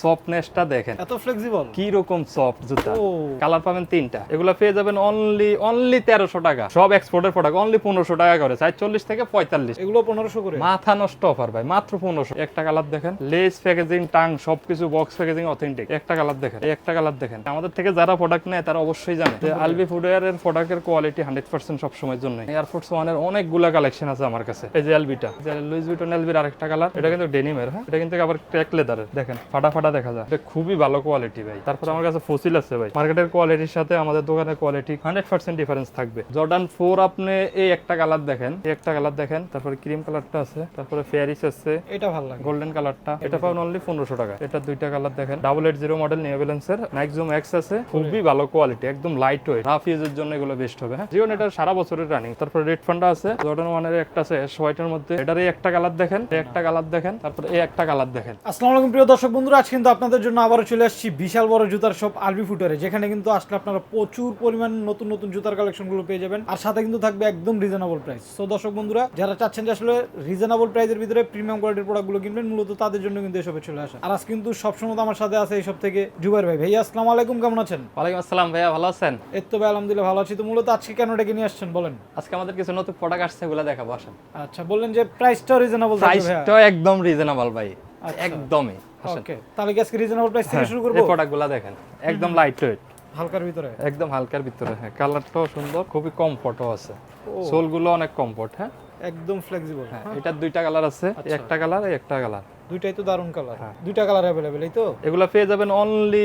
সফটনেসটা দেখেন, এত ফ্লেক্সিবল, কি রকম সফট জুতা। কালার পাবেন তিনটা, এগুলো পেয়ে যাবেন অনলি 1300 টাকা। সব এক্সপোর্টের প্রোডাক্ট, অনলি 1500 টাকা করে, 40 থেকে 45। এগুলো 1500 করে, মাথা নষ্ট অফার ভাই, মাত্র 1500। একটা কালার দেখেন, লেস প্যাকেজিং, টাং সবকিছু বক্স প্যাকেজিং অথেন্টিক। একটা কালার দেখেন, এই একটা কালার দেখেন। আমাদের থেকে যারা প্রোডাক্ট নেয় তারা অবশ্যই জানে যে আলবি ফুটওয়্যার এর প্রোডাক্টের কোয়ালিটি 100% সব সময়ের জন্য। এয়ারফোর্স ওয়ান এর অনেকগুলা কালেকশন আছে আমার কাছে। এই যে এলবিটা, যে লুইস ভিটন এলবির আরেকটা কালার, এটা কিন্তু ডেনিমের। হ্যাঁ, এটা কিন্তু আবার ক্র্যাক লেদারের। দেখেন ফাটা ফাটা দেখা যায়, এটা খুবই ভালো কোয়ালিটি ভাই। তারপর আমার কাছে ফসিল আছে ভাই। মার্কেটের কোয়ালিটির সাথে আমাদের দোকানের কোয়ালিটি 100% ডিফারেন্স থাকবে। জর্ডান 4 আপনি এই একটা কালার দেখেন, এই একটা কালার দেখেন, তারপরে ক্রিম কালারটা আছে, তারপরে ফেয়ারিস আছে, এটা ভালো লাগে, গোল্ডেন কালারটা, এটা পাবেন অনলি 1500 টাকা। এটা দুইটা কালার দেখেন, 880 মডেল নিউ ব্যালেন্সের নাইক জুম এক্স আছে, খুবই ভালো কোয়ালিটি, একদম লাইট ওয়েট, রাফ ইউজের জন্য এগুলো বেস্ট হবে। হ্যাঁ, জীবন এটা সারা বছরের রানিং। তারপর রেড ফান্ডা আছে, জর্ডান 1 এর একটা আছে অ্যাশ হোয়াইটের মধ্যে, এটার এই একটা কালার দেখেন, এই একটা কালার দেখেন, তারপর এই একটা কালার দেখেন। আসসালামু আলাইকুম প্রিয় দর্শক বন্ধুরা, আজ কিন্তু আপনাদের জন্য আবারও চলে আসছি বিশাল বড় জুতার শপ আলবি ফুটওয়্যারে, যেখানে কিন্তু আসলে আপনারা প্রচুর পরিমাণ নতুন নতুন জুতার কালেকশনগুলো পেয়ে যাবেন, আর সাথে কিন্তু থাকবে একদম রিজনেবল প্রাইস। সো দর্শক বন্ধুরা, যারা চাচ্ছেন যে আসলে রিজনেবল প্রাইসের ভিতরে প্রিমিয়াম কোয়ালিটির প্রোডাক্টগুলো কিনবেন, মূলত তাদের জন্য কিন্তু এসবে চলে আসা। আর আজ কিন্তু সবসময় আমার সাথে আছে এইসব থেকে জুবাইর ভাই। ভাইয়া আসসালামু আলাইকুম, কেমন আছেন? ওয়ালাইকুম আসসালাম ভাইয়া, ভালো আছেন? এই তো ভাই আলহামদুলিল্লাহ ভালো আছি। তো মূলত আজকে কেন ডেকে নিয়ে আসছেন বলেন? আজকে আমাদের কিছু নতুন প্রোডাক্ট আসছে, এগুলো দেখাবো। আসেন। আচ্ছা, বললেন যে প্রাইসটাও রিজনেবল থাকবে ভাইয়া? প্রাইসটা একদম রিজনেবল ভাই, একদমই। ওকে, তাহলে কি আজকে রিজনেবল প্রাইস থেকে শুরু করব? এই প্রোডাক্টগুলো দেখেন, একদম লাইট ওয়েট, হালকার ভিতরে, একদম হালকার ভিতরে। হ্যাঁ, কালারটাও সুন্দর, খুবই কমফোর্টও আছে, সোলগুলো অনেক কমফোর্ট। হ্যাঁ, একদম ফ্লেক্সিবল। হ্যাঁ, এটার দুইটা কালার আছে, একটা কালার এই একটা কালার, দুইটাই তো দারুন কালার। দুইটা কালার अवेलेबल, এই তো? এগুলো পেয়ে যাবেন অনলি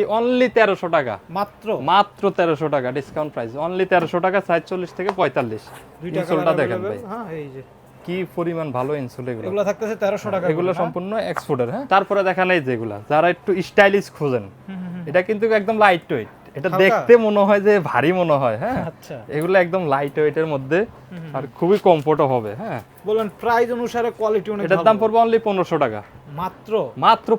1300 টাকা, মাত্র 1300 টাকা ডিসকাউন্ট প্রাইস, অনলি 1300 টাকা, 40 থেকে 45। দুইটা ইনসোলটা কালার দেখেন अवेलेबल। ভাই, হ্যাঁ, এই যে কি পরিমাণ ভালো ইনসোল এগুলো। এগুলো থাকতেছে 1300 টাকা, এগুলো সম্পূর্ণ এক্সপোর্টের। হ্যাঁ, তারপরে দেখেন এই যেগুলা, যারা একটু স্টাইলিশ খোঁজেন, এটা কিন্তু একদম লাইট ওয়েট, এটা দেখতে মনে হয় যে ভারী মনে হয়। হ্যাঁ, আচ্ছা, এগুলো একদম লাইট ওয়েটের মধ্যে আর খুবই কমফোর্টও হবে। হ্যাঁ, বলেন প্রাইস অনুসারে কোয়ালিটি অনেক ভালো। এটার দাম পড়বে অনলি 1500 টাকা, মাত্র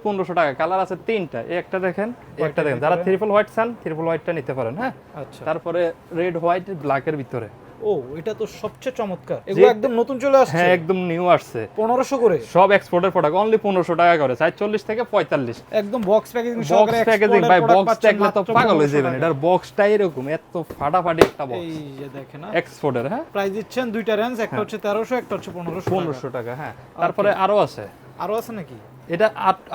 1500 টাকা। কালার আছে তিনটা, এই একটা দেখেন, এই একটা দেখেন। যারা ট্রিপল হোয়াইট চান, ট্রিপল হোয়াইটটা নিতে পারেন। হ্যাঁ, আচ্ছা। তারপরে রেড হোয়াইট ব্ল্যাকের ভিতরে। ও, এটা তো সবচেয়ে চমৎকার। এগুলো একদম নতুন চলে আসছে। হ্যাঁ, একদম নিউ আসছে, 1500 করে। সব এক্সপোর্টের প্রোডাক্ট, অনলি 1500 টাকা করে, 40 থেকে 45। একদম বক্স প্যাকেজিং বক্স সহকারে প্যাকেজিং ভাই, বক্স দেখলে তো পাগল হয়ে যাবেন। যাবেন। এটার বক্সটা এরকম, এত ফাটাফাটি একটা বক্স, এই যে দেখেন না, এক্সপোর্টের। হ্যাঁ, প্রাইস দিচ্ছেন দুইটা রেঞ্জ, একটা হচ্ছে 1300, একটা হচ্ছে 1500 টাকা। হ্যাঁ, তারপরে আরো আছে, আরো আছে নাকি? এটা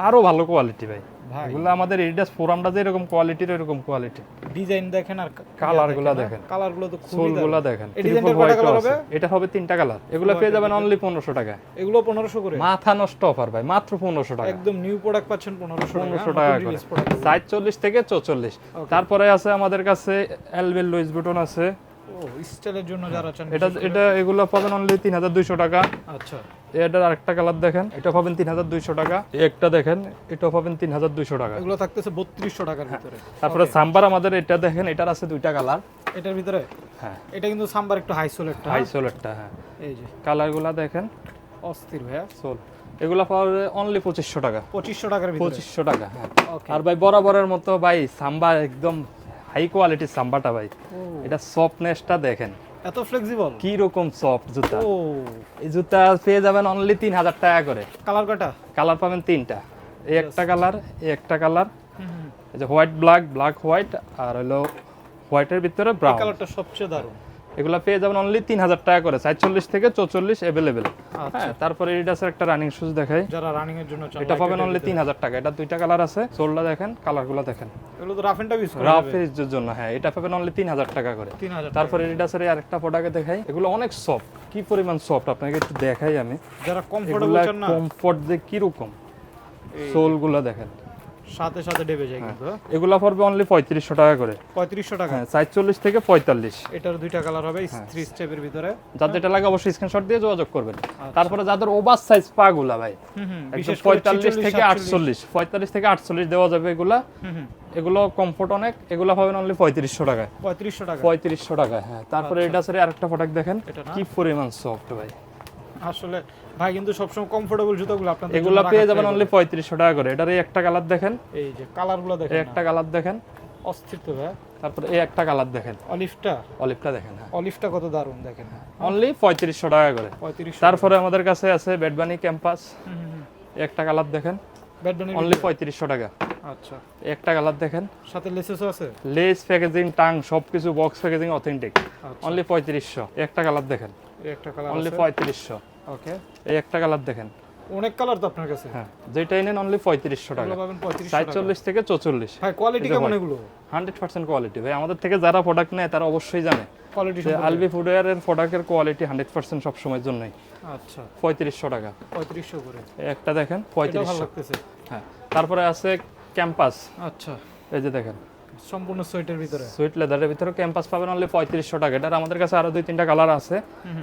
আরো ভালো কোয়ালিটি ভাই। ভাই, এগুলো আমাদের এডিডাস ফোরামটা যে এরকম কোয়ালিটির, এরকম কোয়ালিটি। ডিজাইন দেখেন আর কালারগুলো দেখেন, কালারগুলো তো খুবই সোলগুলো দেখেন। এই ডিজাইনটার কত কালার হবে? এটা হবে তিনটা কালার, এগুলো পেয়ে যাবেন অনলি 1500 টাকা। এগুলো 1500 করে, মাথা নষ্ট অফার ভাই, মাত্র 1500 টাকা। একদম নিউ প্রোডাক্ট পাচ্ছেন 1500 টাকা করে, 40 থেকে 44। তারপরে আছে আমাদের কাছে এলবেল লুইস ভিটন আছে। ও, স্টাইলের জন্য যারা চান এটা এগুলো পাবেন অনলি 3200 টাকা। আচ্ছা, এটার আরেকটা কালার দেখেন, এটা পাবেন 3200 টাকা। একটা দেখেন, এটা পাবেন 3200 টাকা। এগুলো থাকতেছে 3200 টাকার ভিতরে। তারপরে সাম্বার আমাদের এটা দেখেন, এটার আছে দুইটা কালার এটার ভিতরে। হ্যাঁ, এটা কিন্তু সাম্বার একটু হাই সোল, একটা হাই সোলেরটা। হ্যাঁ, এই যে কালারগুলো দেখেন, অস্থির ভাইয়া। সোল এগুলো পাবে অনলি 2500 টাকা, 2500 টাকার ভিতরে। 2500 টাকা। হ্যাঁ, ওকে, আর ভাই বরাবরের মতো ভাই সাম্বা একদম হাই কোয়ালিটির সাম্বাটা ভাই, এটা সফটনেসটা দেখেন, এত ফ্লেক্সিবল, কি রকম সফট জুতা। ও, এই জুতা পেয়ে যাবেন অনলি 3000 টাকা করে। কালার কয়টা? কালার পাবেন তিনটা, এই একটা কালার, এই একটা কালার, এই যে হোয়াইট ব্ল্যাক, ব্ল্যাক হোয়াইট, আর হলো হোয়াইটের ভিতরে ব্রাউন। কালারটা সবচেয়ে দারুণ। এগুলা পেয়ে যাবেন অনলি 3000 টাকা করে, 40 থেকে 44 अवेलेबल। আচ্ছা, হ্যাঁ, তারপরে এডিডাসের একটা রানিং শুজ দেখাই, যারা রানিং এর জন্য চান, এটা পাবেন অনলি 3000 টাকা। এটা দুইটা কালার আছে, সোলটা দেখেন, কালারগুলো দেখেন, এগুলো তো রাফ এন্ড টাফ ইউজ করা রাফ যাবে। এজের জন্য। হ্যাঁ, এটা পাবেন অনলি 3000 টাকা করে। 3000। তারপরে এডিডাসের আরেকটা প্রোডাক্ট দেখাই, এগুলো অনেক সফট, কি পরিমাণ সফট আপনাকে একটু দেখাই আমি। যারা কমফোর্টেবল চান না, কমফোর্ট যে কি রকম, সোলগুলো দেখেন, সাথে সাথে ডেবে যায় কিন্তু। এগুলা পড়বে অনলি 3500 টাকা করে। 3500 টাকা। হ্যাঁ, 40 থেকে 45। এটার দুইটা কালার হবে, 3 স্টেপের ভিতরে। যাদের এটা লাগে অবশ্যই স্ক্রিনশট দিয়ে যোগাযোগ করবেন। তারপরে যাদের ওভার সাইজ পাগুলা ভাই, বিশেষ করে 45 থেকে 48, 45 থেকে 48 দেওয়া যাবে এগুলা। এগুলো কমফোর্ট অনেক, এগুলো পাবেন অনলি 3500 টাকায়। 3500 টাকা, 3500 টাকায়। হ্যাঁ, তারপরে এটা সরে আরেকটা প্রোডাক্ট দেখেন, কি পরিমাণ সফট ভাই। আসলে ভাই কিন্তু সবসময় কমফোর্টেবল জুতাগুলো আপনাদের এগুলো পেয়ে যাবেন অনলি 3500 টাকা করে। এটার এই একটা কালার দেখেন, এই যে কালারগুলো দেখেন, এই একটা কালার দেখেন, অস্থির তো ভাই। তারপরে এই একটা কালার দেখেন, অলিভটা দেখেন। হ্যাঁ, অলিভটা কত দারুণ দেখেন, অনলি 3500 টাকা করে। 3500। তারপরে আমাদের কাছে আছে ব্যাডবানি ক্যাম্পাস, একটা কালার দেখেন, ব্যাডবানি অনলি 3500 টাকা। আচ্ছা, একটা কালার দেখেন, সাথে লেসেসও আছে। লেস প্যাকেজিং টাং সবকিছু বক্স প্যাকেজিং অথেন্টিক, আচ্ছা, অনলি 3500। একটা কালার দেখেন, এই একটা কালার অনলি আছে। 3500। ওকে, এই একটা কালার দেখেন, অনেক কালার তো আপনার কাছে। হ্যাঁ যেটাই নেন অনলি 3500 টাকা, এগুলো পাবেন 3500 সাইজ টাকা। 40 থেকে 44। ভাই কোয়ালিটি এই যে কেমন white। এগুলো? 100% কোয়ালিটি ভাই, আমাদের থেকে যারা প্রোডাক্ট নেয় তারা অবশ্যই জানে কোয়ালিটি যে আলবি ফুটওয়্যারের প্রোডাক্টের কোয়ালিটি 100% সব সময়ের জন্যই। আচ্ছা, 3500 টাকা। 3500 করে। এই একটা দেখেন এটা ভালো 3500। লাগতেছে। হ্যাঁ, তারপরে আছে ক্যাম্পাস, আচ্ছা, এই যে দেখেন সম্পূর্ণ সোয়েটের ভিতরে। সুইট লেদারের ভিতরে ক্যাম্পাস পাবেন অনলি 3500 টাকা। এটার আমাদের কাছে আরো 2-3টা কালার আছে,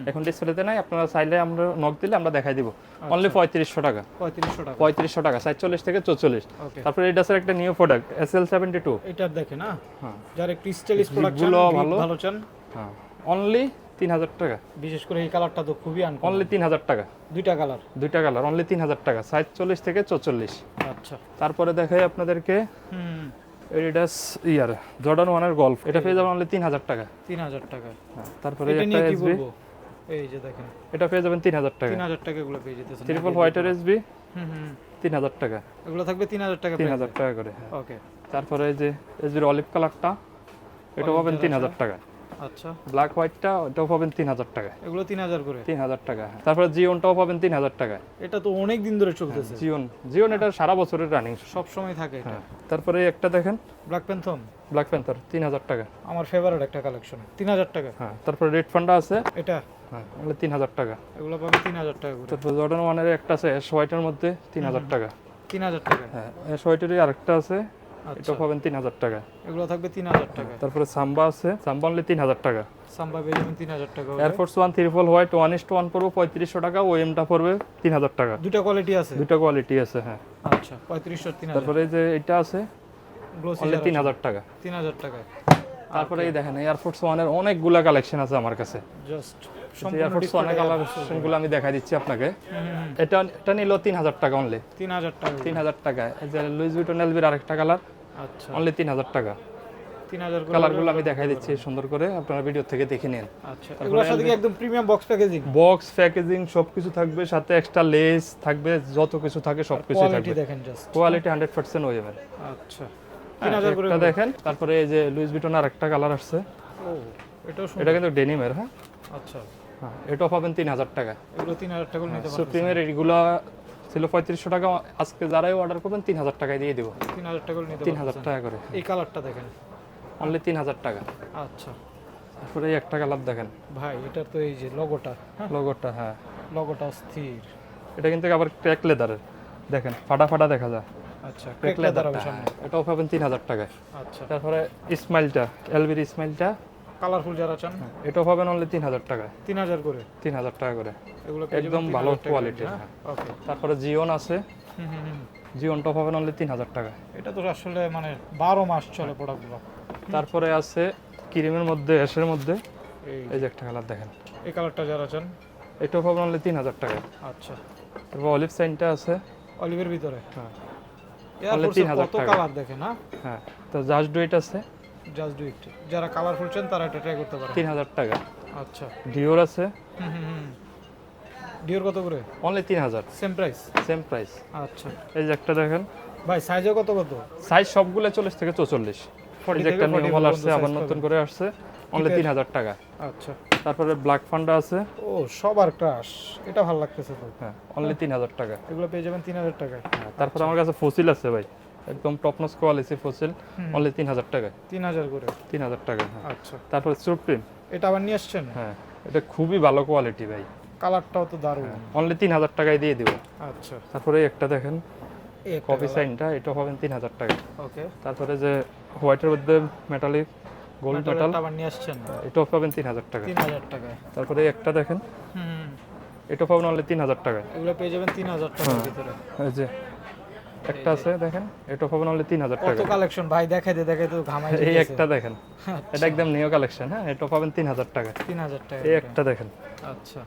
এখন ডিসপ্লেতে নাই, আপনারা চাইলে আমরা নক দিলে আমরা দেখাই দিব। অনলি 3500 টাকা, 3500 টাকা। 3500 টাকা, সাইজ 40 থেকে 44। ওকে, তারপরে এটা আছে একটা নিউ প্রোডাক্ট SL72। এটা দেখেন না, হ্যাঁ যারা একটু স্টাইলিশ প্রোডাক্ট চান, জিপগুলো ভালো ভালো। ভালো চান, হ্যাঁ, অনলি 3000 টাকা, বিশেষ করে এই কালারটা তো খুবই আনকমন। অনলি 3000 টাকা। দুইটা কালার। দুইটা কালার অনলি 3000 টাকা, সাইজ 40 থেকে 44। আচ্ছা, তারপরে দেখাই আপনাদেরকে হুম, এডিডাস ইয়ার জর্ডান 1 এর গল্ফ, এটা পেয়ে যাবেন অনলি 3000 টাকা। 3000 টাকা। হ্যাঁ, তারপরে এটা একটা নিয়ে কি এসবি, বলবো, এই যে দেখেন এটা পেয়ে যাবেন 3000 টাকা। 3000 টাকা এগুলো পেয়ে যেতেছেন। ট্রিপল হোয়াইটের এসবি হুম হুম, 3000 টাকা, এগুলো থাকবে 3000 টাকা। 3000 টাকা করে। হ্যাঁ। ওকে, তারপরে এই যে এসবির অলিভ কালারটা, এটা পাবেন 3000 টাকা। আচ্ছা, ব্ল্যাক হোয়াইটটা ওটাও পাবেন 3000 টাকা। এগুলো 3000 করে। 3000 টাকা। হ্যাঁ। তারপরে জিওনটাও পাবেন 3000 টাকা। এটা তো অনেক দিন ধরে চলতেছে, জিওন এটা সারা বছরের রানিং। সব সময় থাকে এটা। হ্যাঁ, তারপরে একটা দেখেন ব্ল্যাক প্যান্থম, ব্ল্যাক প্যান্থার 3000 টাকা। আমার ফেভারিট একটা কালেকশন, 3000 টাকা। হ্যাঁ, তারপরে রেড ফান্ডা আছে, এটা হ্যাঁ অনলি 3000 টাকা। এগুলো পাবে 3000 টাকা করে। তারপর জর্ডান 1 এর একটা আছে অ্যাশ হোয়াইটের মধ্যে 3000 টাকা। 3000 টাকা। হ্যাঁ, অ্যাশ হোয়াইটেরই আরেকটা আছে, আচ্ছা, এটাও পাবেন 3000 টাকা। এগুলো থাকবে 3000 টাকা। তারপরে সাম্বা আছে, সাম্বা অনলি 3000 টাকা। সাম্বা পেয়ে যাবেন 3000 টাকা করে। এয়ারফোর্স 1 ট্রিপল হোয়াইট 1:1 পড়বে 3500 টাকা, ওএমটা পড়বে 3000 টাকা। দুটো কোয়ালিটি আছে। দুটো কোয়ালিটি আছে। হ্যাঁ, আচ্ছা, 3500 3000। তারপরে এই যে এটা আছে গ্লোসি অনলি 3000 টাকা। 3000 টাকা। তারপরে এই দেখেন এয়ারফোর্স 1 এর অনেকগুলা কালেকশন আছে আমার কাছে। জাস্ট এয়ারফোর্স 1 এর কালেকশনগুলো আমি দেখাই দিচ্ছি আপনাকে। এটা এটা নিল 3000 টাকা অনলি, 3000 টাকা। 3000 টাকা। এই যে লুইস ভিটন এলভির আরেকটা কালার, আচ্ছা, অনলি 3000 টাকা। 3000 করে। কালারগুলো আমি দেখাই দিচ্ছি সুন্দর করে, আপনারা ভিডিও থেকে দেখে নিন। আচ্ছা, এগুলোর সাথে কি একদম premium box packaging? Box packaging সবকিছু থাকবে, সাথে এক্সট্রা লেস থাকবে, যত কিছু থাকে সবকিছু কোয়ালিটি থাকবে। দেখেন জাস্ট। কোয়ালিটি 100% হয়ে যাবে। আচ্ছা, 3000 করে এটা দেখেন। তারপরে এই যে লুইস ভিটন আরেকটা কালার আসছে, ও এটাও সুন্দর। এটা কিন্তু ডেনিমের। হ্যাঁ, আচ্ছা, হ্যাঁ এটাও পাবেন 3000 টাকা। এগুলো 3000 টাকা নিতে পারবেন। সুপ্রিমের এগুলা ছিল 3500 টাকা, আজকে যারাই অর্ডার করবেন 3000 টাকায় দিয়ে দিব। 3000 টাকা নিতে 3000 পারবেন। টাকা করে, এই কালারটা দেখেন, অনলি 3000 টাকা। আচ্ছা তারপরে এই একটা কালার দেখেন, ভাই, এটার তো এই যে লোগোটা, হ্যাঁ লোগোটা। হ্যাঁ, লোগোটা স্থির। এটা কিন্তু আবার ক্র্যাক লেদারের, দেখেন ফাটা ফাটা দেখা যায়। আচ্ছা, ক্র্যাক ক্রেক লেদার লেদারটা, হবে সামনে। এটাও পাবেন 3000 টাকায়। আচ্ছা, তারপরে ইসমাইলটা, এলবির ইসমাইলটা, কালারফুল যারা চান এটাও পাবেন অনলি 3000 টাকায়। 3000 করে। 3000 টাকা করে, এগুলো পেয়ে যাবেন একদম ভালো 3000 টাকা কোয়ালিটির। হ্যাঁ? ওকে, তারপরে জিওন আছে, হুম হুম হুম। জিওনটা পাবেন অনলি 3000 টাকা। এটা তো আসলে মানে 12 মাস চলে প্রোডাক্টগুলো। তারপরে আছে ক্রিমের মধ্যে, অ্যাশের মধ্যে, এই এই যে একটা কালার দেখেন, এই কালারটা যারা চান, এটাও পাবেন অনলি 3000 টাকা। আচ্ছা, তারপর অলিভ সাইনটা আছে, অলিভের ভিতরে। হ্যাঁ এয়ারফোর্সে 3000 কত টাকা। কালার দেখেন না, হ্যাঁ। তো জাস্ট ডু ইট আছে জাস্ট ডু ইট। যারা কালারফুল চান তারা এটা ট্রাই করতে পারেন। 3000 টাকা। আচ্ছা, ডিওর আছে হুম হুম হুম। ডিওর কত করে? Only 3000, same price. Same price. আচ্ছা এই যে একটা দেখেন, ভাই, সাইজও কত কত? সাইজ সবগুলো 40 থেকে 44। 40 এই যে থেকে একটা 44 নিয়মাল আসছে, পর্যন্ত আবার size নতুন পাবেন। করে আসছে, অনলি 3000 টাকা। আচ্ছা, তারপরে ব্ল্যাক ফান্ডা আছে, ও সবার ক্রাশ, এটা ভালো লাগতেছে তো। হ্যাঁ অনলি 3000 টাকা। এগুলো পেয়ে যাবেন 3000 টাকায়। হ্যাঁ, তারপরে আমার কাছে ফসিল আছে ভাই, একদম টপনস কোয়ালিটি ফসিল, অনলি 3000 টাকা। 3000 করে। 3000 টাকা। হ্যাঁ। আচ্ছা, তারপরে সুপ্রিম, এটা আবার নিয়ে আসছেন? হ্যাঁ এটা খুবই ভালো কোয়ালিটি ভাই, কালারটাও তো দারুণ। অনলি 3000 টাকায় দিয়ে দিব। আচ্ছা, তারপরে এই একটা দেখেন এই একটা কফি colour। সাইনটা, এটা পাবেন 3000 টাকা। ওকে, তারপরে যে হোয়াইটের মধ্যে মেটালিক গোল্ড মেটাল, মেটালটা আবার নিয়ে আসছেন এটাও পাবেন 3000 টাকা। 3000 টাকায়। তারপরে এই একটা দেখেন, হুম, এটা পাবেন অনলি 3000 টাকা। এগুলো পেয়ে যাবেন 3000 টাকার ভিতরে। এই যে একটা আছে দেখেন, এটা পাবেন অনলি 3000 কত টাকা। কালেকশন ভাই, দেখাই তো ঘামাই এই দিতেছে। একটা দেখেন, এটা একদম নিউ কালেকশন। হ্যাঁ, এটা পাবেন 3000 টাকা। 3000 টাকা। এই একটা দেখেন, আচ্ছা,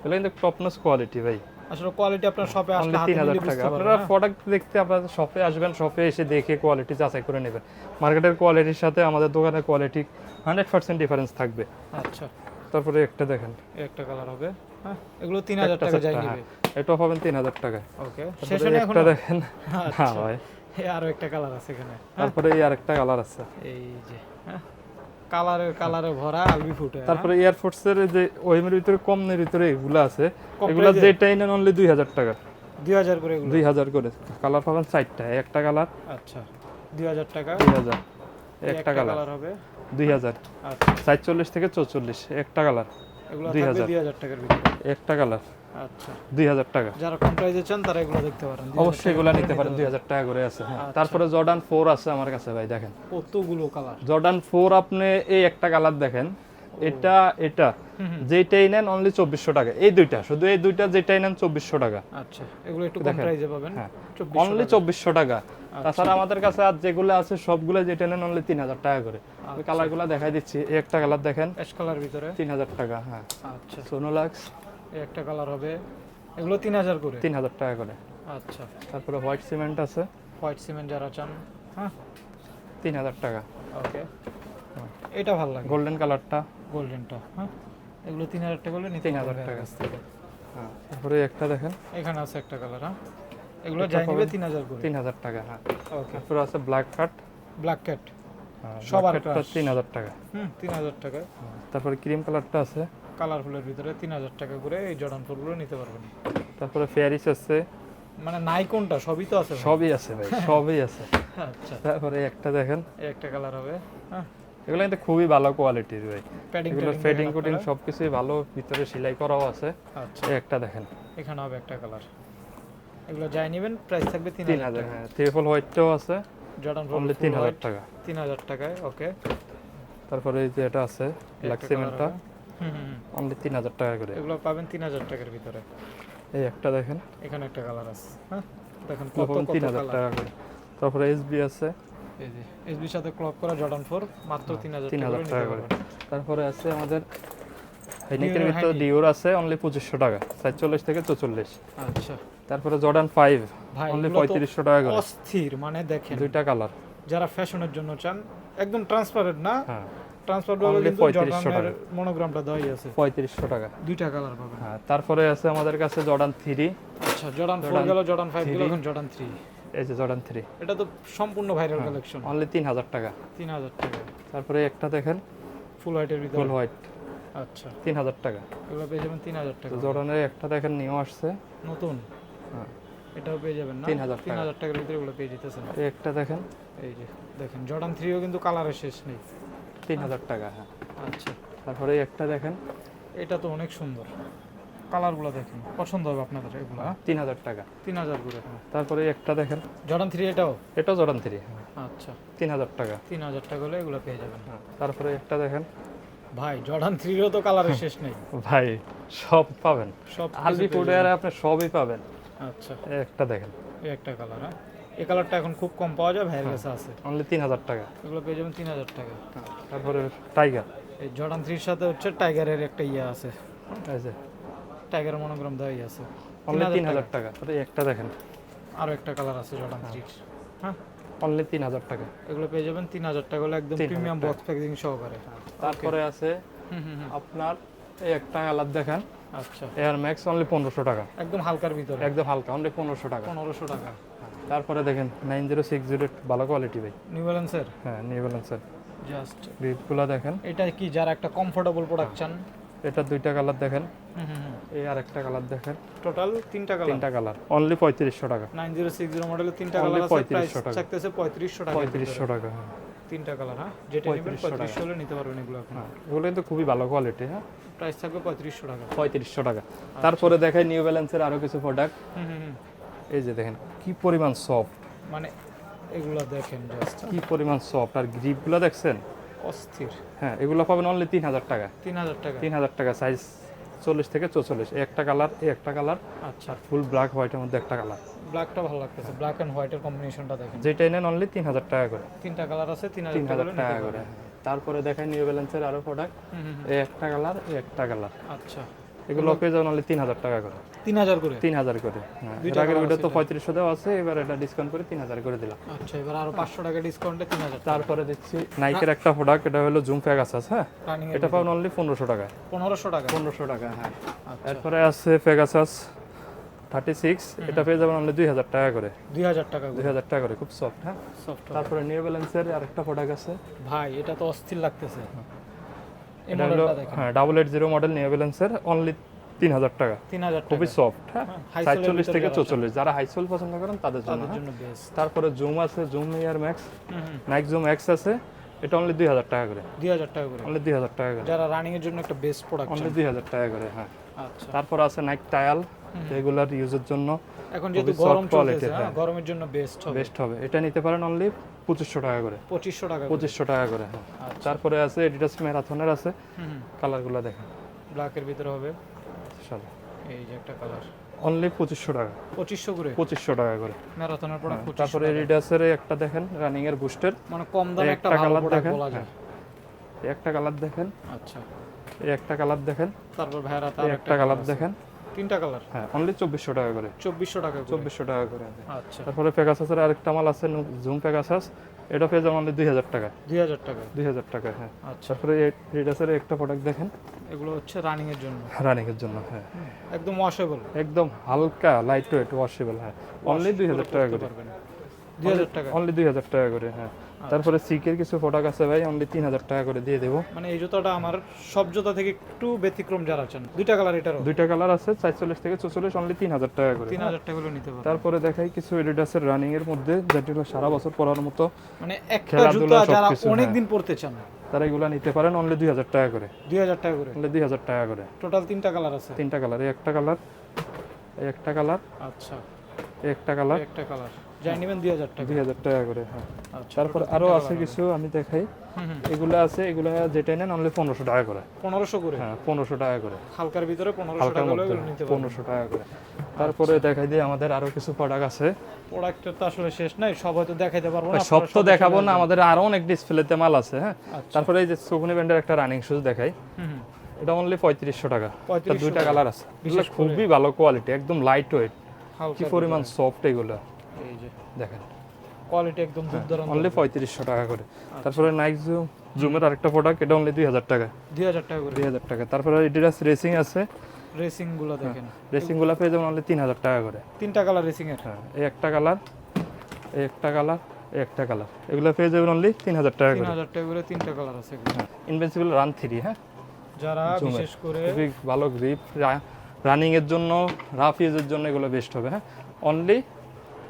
এগুলো কিন্তু টপনস কোয়ালিটি ভাই, আসলে কোয়ালিটি আপনার শপে আসলে অনলি হাতে 3000 নিলে টাকা। বুঝতে আপনারা পারবেন। প্রোডাক্ট দেখতে আপনাদের শপে আসবেন, শপে এসে দেখে কোয়ালিটি যাচাই করে নেবেন। মার্কেটের কোয়ালিটির সাথে আমাদের দোকানের কোয়ালিটি 100% ডিফারেন্স থাকবে। আচ্ছা, তারপরে একটা দেখেন, এই একটা কালার হবে, হ্যাঁ এগুলো 3000 টাকা যাই হ্যাঁ, নিবে। এটাও পাবেন 3000 টাকা। ওকে, তারপরে শেষে না এখন? একটা দেখেন, হ্যাঁ ভাই আরো একটা কালার আছে এখানে। তারপরে এই আরেকটা কালার আছে। এই যে হ্যাঁ, কালারে ভরা আলবি ফুটে। তারপরে এয়ারফোর্স এর যে ওএমের ভিতরে কমের ভিতরে এগুলো আছে, কম এগুলো price এ? যেটাই নেন অনলি 2000 টাকা। 2000 করে এগুলো। 2000 করে কালার পাবেন 4টা, একটা কালার আচ্ছা 2000 টাকা। 2000, এই একটা কালার হবে। 2000, আচ্ছা 47 থেকে 44 একটা কালার, এগুলো 2000 থাকবে 2000 টাকার ভিতরে। একটা কালার আচ্ছা 2000 টাকা। যারা কম প্রাইসে চান তারা এগুলো দেখতে পারেন। 2000 অবশ্যই টাকা এগুলো করে নিতে পারেন, পারবেন। 2000 টাকা করে আছে। হ্যাঁ আচ্ছা। তারপরে জর্ডান 4 আছে আমার কাছে ভাই, দেখেন কতগুলো কালার। জর্ডান 4 আপনি এই একটা কালার দেখেন, এটা যেটাই নেন অনলি 2400 টাকা। এই দুইটা, শুধু এই দুইটা যেটাই নেন 2400 টাকা। আচ্ছা এগুলো একটু কম দেখেন। প্রাইসে পাবেন। হ্যাঁ 2400 অনলি টাকা। 2400 টাকা। তাছাড়া আমাদের কাছে আর যেগুলো আছে সবগুলো যেটা নেন অনলি 3000 টাকা করে। আমি কালারগুলো দেখাই দিচ্ছি। এই একটা কালার দেখেন অ্যাশ কালার ভিতরে 3000 টাকা। হ্যাঁ আচ্ছা সোনোলাক্স এই একটা কালার হবে, এগুলো 3000 করে। 3000 টাকা করে। আচ্ছা তারপরে হোয়াইট সিমেন্ট আছে হোয়াইট সিমেন্ট যারা চান, হ্যাঁ 3000 টাকা। ওকে এটা ভালো লাগে গোল্ডেন কালারটা গোল্ডেনটা। হ্যাঁ এগুলো 3000 টাকা করে নিতে 3000 হবে টাকা। কাছ থেকে। হ্যাঁ তারপরে একটা দেখেন এখানে আছে একটা কালার। হ্যাঁ এগুলো এটা যাই নিবে পাবেন 3000 করে। 3000 টাকা। হ্যাঁ ওকে তারপরে আছে ব্ল্যাক কাট, ব্ল্যাক ক্যাট সবার সবার crush। 3000 টাকা। 3000 টাকা। তারপরে ক্রিম কালারটা আছে। কালারফুলের ভিতরে 3000 টাকা করে এই জর্ডান 4 গুলো নিতে পারবেন। তারপরে ফেয়ারিস আছে, মানে নাই কোনটা সবই তো আছে ভাই। সবই আছে ভাই, সবই আছে। আচ্ছা তারপরে একটা দেখেন, এই একটা কালার হবে। হ্যাঁ এগুলো কিন্তু খুবই ভালো কোয়ালিটির ভাই। প্যাডিং এগুলো ফেডিং কোটিং সবকিছুই ভালো, ভিতরে সেলাই করাও আছে। আচ্ছা এই একটা দেখেন এখানে হবে একটা কালার। এগুলো যাই নেবেন প্রাইস থাকবে 3000 3000। টাকা। হ্যাঁ ট্রিপল হোয়াইটটাও আছে জর্ডান অনলি 3000 টাকা। 3000 টাকায়। ওকে তারপরে এই যে এটা আছে ব্ল্যাক সিমেন্টটা হুম অনলি 3000 টাকা করে। এগুলো পাবেন 3000 টাকার ভিতরে। এই একটা দেখেন এখানে একটা কালার আছে। হ্যাঁ দেখেন এগুলো কত পাবেন কত 3000 কালার। টাকা করে। তারপরে এসবি আছে এই যে এসবির সাথে ক্লব করা জর্ডান 4 মাত্র 3000 টাকা 3000 করে টাকা নিতে করে। পারবেন। তারপরে আছে আমাদের হাইনেকের Dior ভিতরে Heineken। ডিওর আছে অনলি 2500 টাকা, 47 থেকে 44। আচ্ছা তারপরে জর্ডান 5 ভাই অনলি এগুলো তো 3500 টাকা করে। অস্থির, মানে দেখেন দুইটা কালার। যারা ফ্যাশনের জন্য চান, একদম ট্রান্সপারেন্ট না, হ্যাঁ ট্রান্সপারেন্ট Only কিন্তু 3500 জর্ডানের টাকা। মনোগ্রামটা দেওয়াই আছে। 3500 টাকা। দুইটা কালার পাবেন। হ্যাঁ তারপরে আছে আমাদের কাছে জর্ডান 3। আচ্ছা জর্ডান 4 Jordan গেল, জর্ডান 5 গেল, 3 এখন জর্ডান 3। এই যে জর্ডান 3 এটা তো সম্পূর্ণ ভাইরাল কালেকশন। অনলি 3000 টাকা। 3000 টাকা তারপরে একটা দেখেন ফুল হোয়াইটের ভিতরে। ফুল হোয়াইট আচ্ছা 3000 টাকা। এগুলো পেয়ে যাবেন 3000 টাকা। জর্ডানের একটা দেখেন নিউ আসছে, নতুন হ্যাঁ এটাও পেয়ে যাবেন না 3000 টাকা। 3000 টাকার ভিতরে এগুলো পেয়ে যেতেছেন। এই একটা দেখেন এই যে দেখেন জর্ডান 3ও কিন্তু কালারের শেষ নেই। 3000 টাকা। হ্যাঁ আচ্ছা তারপরে এই একটা দেখেন এটা তো অনেক সুন্দর, কালারগুলো দেখেন পছন্দ হবে আপনাদের এগুলো। 3000 টাকা। 3000 করে। তারপরে এই একটা দেখেন, জর্ডান 3 এটাও। এটাও জর্ডান 3। আচ্ছা 3000 টাকা। 3000 টাকা হলে এগুলো পেয়ে যাবেন। হ্যাঁ তারপরে একটা দেখেন ভাই জর্ডান 3 এরও তো কালারের শেষ নেই। ভাই সব পাবেন, সব আলবি ফুটওয়্যারে আপনি সবই পাবেন। আচ্ছা এই একটা দেখেন এই একটা কালার। হ্যাঁ এই কালারটা এখন খুব কম পাওয়া যায়, ভাইয়ের কাছে আছে। অনলি 3000 টাকা। এগুলো পেয়ে যাবেন 3000 টাকা। তারপরে টাইগার, এই জর্ডান 3 এর সাথে হচ্ছে টাইগারের একটা ইয়ে আছে, এই যে টাইগারের মনোগ্রাম দেওয়াই আছে। অনলি 3000 3000 টাকা। তারপরে এই একটা দেখেন আরো একটা কালার আছে জর্ডান 3। হ্যাঁ অনলি 3000 টাকা। এগুলো পেয়ে যাবেন 3000 টাকা হলে একদম 3000 প্রিমিয়াম টাকা। বক্স প্যাকেজিং সহকারে। তারপরে আছে আপনার এই একটা কালার দেখেন আচ্ছা এয়ার ম্যাক্স অনলি 1500 টাকা। একদম হালকার ভিতরে একদম হালকা অনলি 1500 টাকা। 1500 টাকা। তারপরে দেখেন 9060 ভালো কোয়ালিটি ভাই। নিউ ব্যালেন্সের হ্যাঁ নিউ ব্যালেন্সের জাস্ট গ্রিপগুলো দেখেন। এটা কি যারা একটা কমফোর্টেবল প্রোডাক্ট চান। এটা দুইটা কালার দেখেন, এই আর একটা কালার দেখেন, টোটাল তিনটা কালার। তিনটা কালার অনলি 3500 টাকা। 9060 মডেলের তিনটা Only কালার আছে, প্রাইস 3500 টাকা। থাকতেছে 3500 টাকা। 3500 টাকা। হ্যাঁ তিনটা কালার। হ্যাঁ যেটা নেবেন 3500 টাকা। 3500 হলে নিতে পারবেন এগুলো এখন। হ্যাঁ, এগুলো কিন্তু খুবই ভালো কোয়ালিটি। হ্যাঁ প্রাইস থাকবে 3500 টাকা। 3500 টাকা। তারপরে দেখাই নিউ ব্যালেন্সের আরো কিছু প্রোডাক্ট। এই যে দেখেন কি পরিমাণ সফট, মানে এগুলো দেখেন জাস্ট কি পরিমাণ সফট, আর গ্রিপগুলো দেখছেন অস্থির। হ্যাঁ এগুলো পাবেন অনলি 3000 টাকা। 3000 টাকা। 3000 টাকা, সাইজ 40 থেকে 44। এই একটা কালার, এই একটা কালার, আচ্ছা ফুল ব্ল্যাক হোয়াইটের মধ্যে একটা কালার। ব্ল্যাকটা ভালো লাগতেছে, ব্ল্যাক এন্ড হোয়াইটের কম্বিনেশনটা দেখেন। যেটাই নেন অনলি 3000 টাকা করে। তিনটা কালার আছে 3000 টাকা 3000 হলে টাকা নিতে করে। পারবেন। তারপরে দেখাই নিউ ব্যালেন্সের আরো প্রোডাক্ট। এই একটা কালার, এই একটা কালার, আচ্ছা এগুলো পেয়ে যাবেন অনলি 3000 টাকা করে। 3000 করে। 3000 করে। হ্যাঁ এর আগের ভিডিও তো 3500 দেওয়া আছে, এবার এটা ডিসকাউন্ট করে 3000 করে দিলাম। আচ্ছা এবার আরো 500 টাকা ডিসকাউন্টে 3000 টাকা। তারপরে দিচ্ছি নাইকের একটা প্রোডাক্ট, এটা হলো জুম প্যাগাসাস। হ্যাঁ রানিং এটা পাবেন অনলি 1500 টাকা। 1500 টাকা। 1500 টাকা। হ্যাঁ আচ্ছা এরপরে আছে প্যাগাসাস 36 এটা পেয়ে যাবেন অনলি 2000 টাকা করে। 2000 টাকা করে 2000 টাকা করে, খুব সফট। হ্যাঁ, সফট। তারপরে নিউ ব্যালেন্সের আরেকটা প্রোডাক্ট আছে ভাই এটা তো অস্থির লাগতেছে। এই এটা হলো মডেলটা দেখেন, হ্যাঁ 880 মডেল নিউ ব্যালেন্সের অনলি 3000 টাকা। 3000 টাকা, খুবই সফট। হ্যাঁ, high sole এর 47 থেকে ভিতরে 44 যারা হাই সোল পছন্দ করেন তাদের জন্য। তাদের হ্যাঁ। জন্য বেস্ট। তারপরে জুম আছে, Zoom Air Max, Nike Zoom X আছে, এটা অনলি 2000 টাকা করে। 2000 টাকা করে, অনলি 2000 টাকা করে, যারা রানিং এর জন্য একটা বেস্ট প্রোডাক্ট। অনলি 2000 টাকা করে। হ্যাঁ, আচ্ছা, তারপর আছে নাইক টায়াল, রেগুলার ইউজের জন্য এখন যেহেতু খুবই গরম soft quality, চলতেছে, হ্যাঁ। গরমের জন্য বেস্ট হবে। বেস্ট হবে। এটা নিতে পারেন অনলি 2500 টাকা করে। 2500 টাকা করে। 2500 টাকা করে। হ্যাঁ, আচ্ছা। তারপরে আছে এডিডাস ম্যারাথনের আছে, কালারগুলো দেখেন ব্ল্যাকের ভিতরে হবে, সাদা, এই যে একটা কালার, অনলি 2500 টাকা। 2500 করে 2500 টাকা করে। ম্যারাথনের প্রোডাক্ট। তারপরে এডিডাসের একটা দেখেন রানিং এর বুস্টার, মানে কম দামে একটা ভালো কালার প্রোডাক্ট দেখেন। বলা যায়। এই একটা কালার দেখেন, আচ্ছা, এই একটা কালার দেখেন, তারপর ভাইরা এই তার একটা কালার দেখেন। তিনটা কালার, হ্যাঁ, অনলি 2400 টাকা করে। 2400 টাকা করে। 2400 টাকা করে। আচ্ছা, তারপরে পেগাসাসের আরেকটা মাল আছে জুম পেগাসাস, এটা পেয়ে যাবেন অনলি 2000 টাকা। 2000 টাকা। 2000 টাকা। হ্যাঁ, আচ্ছা, তারপরে এডিডাসের একটা প্রোডাক্ট দেখেন, এগুলো হচ্ছে রানিং এর জন্য, রানিং এর জন্য। হ্যাঁ, একদম ওয়াশেবল, একদম হালকা লাইট ওয়েট ওয়াশেবল। হ্যাঁ, অনলি 2000 টাকা করে। 2000 টাকা। অনলি 2000 টাকা করে। হ্যাঁ, তারপরে সিকের কিছু প্রোডাক্ট আছে ভাই, অনলি 3000 টাকা করে দিয়ে দেবো। মানে এই জুতাটা আমার সব জুতা থেকে একটু ব্যতিক্রম যারা আছেন। দুইটা কালার, এটারও দুইটা কালার আছে, 44 থেকে 44, অনলি 3000 টাকা করে। 3000 টাকা করে নিতে পারবেন। তারপরে দেখাই কিছু এডিডাসের রানিং এর মধ্যে, যেটা হলো সারা বছর পরার মতো, মানে একটা খেলাধুলা জুতা যারা সবকিছু, অনেক হ্যাঁ। দিন পরতে চান, তারা এগুলা নিতে পারেন অনলি 2000 টাকা করে। 2000 টাকা করে। অনলি 2000 টাকা করে। টোটাল তিনটা কালার আছে। তিনটা কালার, এই একটা কালার, এই একটা কালার, আচ্ছা, এই একটা কালার, একটা কালার যাই নেবেন 2000 টাকা। 2000 টাকা করে। হ্যাঁ, আচ্ছা, তারপর আরো আছে কিছু আমি দেখাই, এগুলা আছে, এগুলা যেটা নেন অনলি 1500 টাকা করে। 1500 করে। হ্যাঁ, 1500 টাকা করে। হালকার ভিতরে 1500 হালকার টাকা হলে মধ্যে নিতে পারবেন। 1500 টাকা করে। তারপরে দেখাই দিই আমাদের আরো কিছু প্রোডাক্ট আছে। প্রোডাক্টের তো আসলে শেষ নাই, সব হয়তো দেখাইতে পারবো না। সব তো দেখাবো না, আমাদের আরো অনেক ডিসপ্লেতে মাল আছে। হ্যাঁ, আচ্ছা। তারপরে এই যে সুকুনি ব্র্যান্ডের একটা রানিং শুজ দেখাই, এটা অনলি 3500 টাকা। 3500 দুইটা কালার আছে, এগুলো খুবই ভালো কোয়ালিটি, একদম লাইট ওয়েট, কি পরিমাণ সফট এগুলো এই যে দেখেন, কোয়ালিটি একদম দুর্দান্ত। অনলি 3500 টাকা করে। তারপরে নাইক জুমের আরেকটা প্রোডাক্ট, এটা অনলি 2000 টাকা। 2000 টাকা করে। 2000 টাকা। তারপরে এডিডাস রেসিং আছে, রেসিং গুলো দেখেন, রেসিং গুলো পেয়ে যাবেন অনলি 3000 টাকা করে। তিনটা কালার রেসিং এর। হ্যাঁ, এই একটা কালার, এই একটা কালার, এই একটা কালার, এগুলো পেয়ে যাবেন অনলি 3000 টাকা করে। 3000 টাকা করে তিনটা কালার আছে এগুলো। Invincible run 3। হ্যাঁ, যারা বিশেষ করে খুবই ভালো গ্রিপ, রানিং এর জন্য, রাফ ইউজের জন্য এগুলো বেস্ট হবে। হ্যাঁ,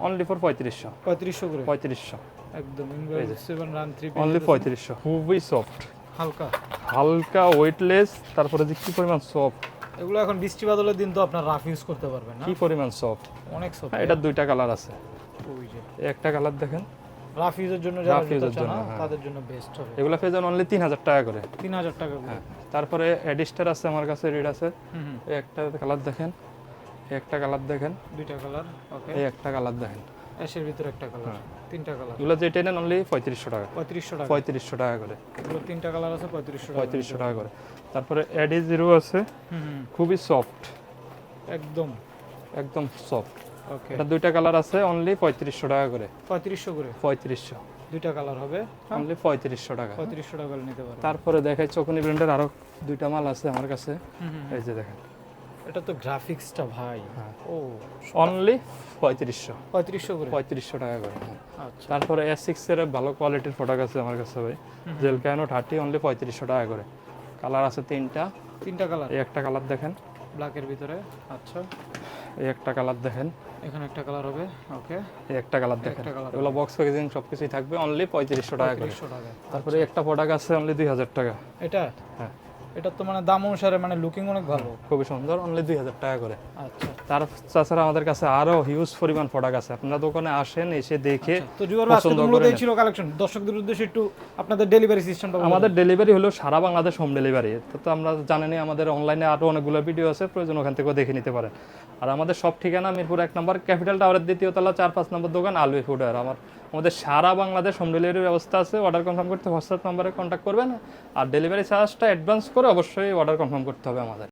অনলি ফর 3500। 3500 করে 3500, একদম ইনভার্সিবল রান 3 অনলি 3500। খুবই সফট, হালকা হালকা ওয়েটলেস, তারপরে যে কি পরিমাণ সফট, এগুলো এখন বৃষ্টি বাদলের দিন তো আপনার রাফ ইউজ করতে পারবেন না, কি পরিমাণ সফট। অনেক সফট। হ্যাঁ, এটা দুইটা কালার আছে, ওই যে এই একটা কালার দেখেন, রাফ ইউজের জন্য যারা রাফ জুতা ইউজের চান জন্য, না, হ্যাঁ। তাদের জন্য বেস্ট হবে। এগুলো পেয়ে যাবেন অনলি 3000 টাকা করে। 3000 টাকা করে। হ্যাঁ, তারপরে এডিস্টার আছে আমার কাছে, রিড আছে, এই একটা কালার দেখেন, এই একটা কালার দেখেন, দুইটা কালার, ওকে। এই একটা কালার দেখেন, অ্যাশের ভিতরে একটা কালার, তিনটা কালার। এগুলো যেটা নেন অনলি 3500 টাকা। 3500 টাকা। 3500 টাকা করে। এগুলো তিনটা কালার আছে 3500 টাকা। 3500 টাকা করে। তারপরে এডি জিরো আছে, খুবই সফট, একদম একদম সফট। ওকে। এটা দুইটা কালার আছে, অনলি 3500 টাকা করে। 3500 করে 3500, দুইটা কালার হবে, অনলি 3500 টাকা। 3500 টাকা করে নিতে পারবেন। তারপরে দেখাই চকুনি ব্র্যান্ডের আরো দুইটা মাল আছে আমার কাছে, এই যে দেখেন, এটা তো গ্রাফিক্সটা ভাই, ও অনলি 3500। 3500 করে। 3500 টাকা করে। আচ্ছা, তারপরে S6 এর ভালো কোয়ালিটির প্রোডাক্ট আছে আমার কাছে ভাই, জেলকানো 30, অনলি 3500 টাকা করে। কালার আছে তিনটা, তিনটা কালার, এই একটা কালার দেখেন, ব্ল্যাকের ভিতরে। আচ্ছা, এই একটা কালার দেখেন, এখানে একটা কালার হবে, ওকে। এই একটা কালার দেখেন, একটা কালার এগুলো বক্স প্যাকেজিং সবকিছুই থাকবে, অনলি 3500 টাকা করে। 3500 টাকা। তারপরে একটা প্রোডাক্ট আছে অনলি 2000 টাকা। এটা হ্যাঁ, এটা তো মানে দাম অনুসারে মানে লুকিং অনেক ভালো। খুবই সুন্দর, অনলি 2000 টাকা করে। আচ্ছা, তাছাড়া আমাদের কাছে আরো হিউজ পরিমাণ প্রোডাক্ট আছে, আপনারা দোকানে আসেন, এসে দেখে তো জুয়ার আজকে পছন্দ মূলত করে এই ছিল কালেকশন। দর্শকদের উদ্দেশ্যে একটু আপনাদের ডেলিভারি সিস্টেমটা আমাদের ডেলিভারি হলো সারা বাংলাদেশ হোম ডেলিভারি। তো আমরা জানেনই আমাদের অনলাইনে আরো অনেকগুলো ভিডিও আছে, প্রয়োজন ওখান থেকেও দেখে নিতে পারেন। আর আমাদের সব ঠিকানা মিরপুর 1 নম্বর ক্যাপিটাল টাওয়ারের 2য় তলা 4-5 নম্বর দোকান আলবি ফুডওয়্যার। আমাদের সারা বাংলাদেশ হোম ডেলিভারির ব্যবস্থা আছে। অর্ডার কনফার্ম করতে হোয়াটসঅ্যাপ নম্বরে কন্ট্যাক্ট করবেন, আর ডেলিভারি চার্জটা অ্যাডভান্স করে অবশ্যই অর্ডার কনফার্ম করতে হবে আমাদের।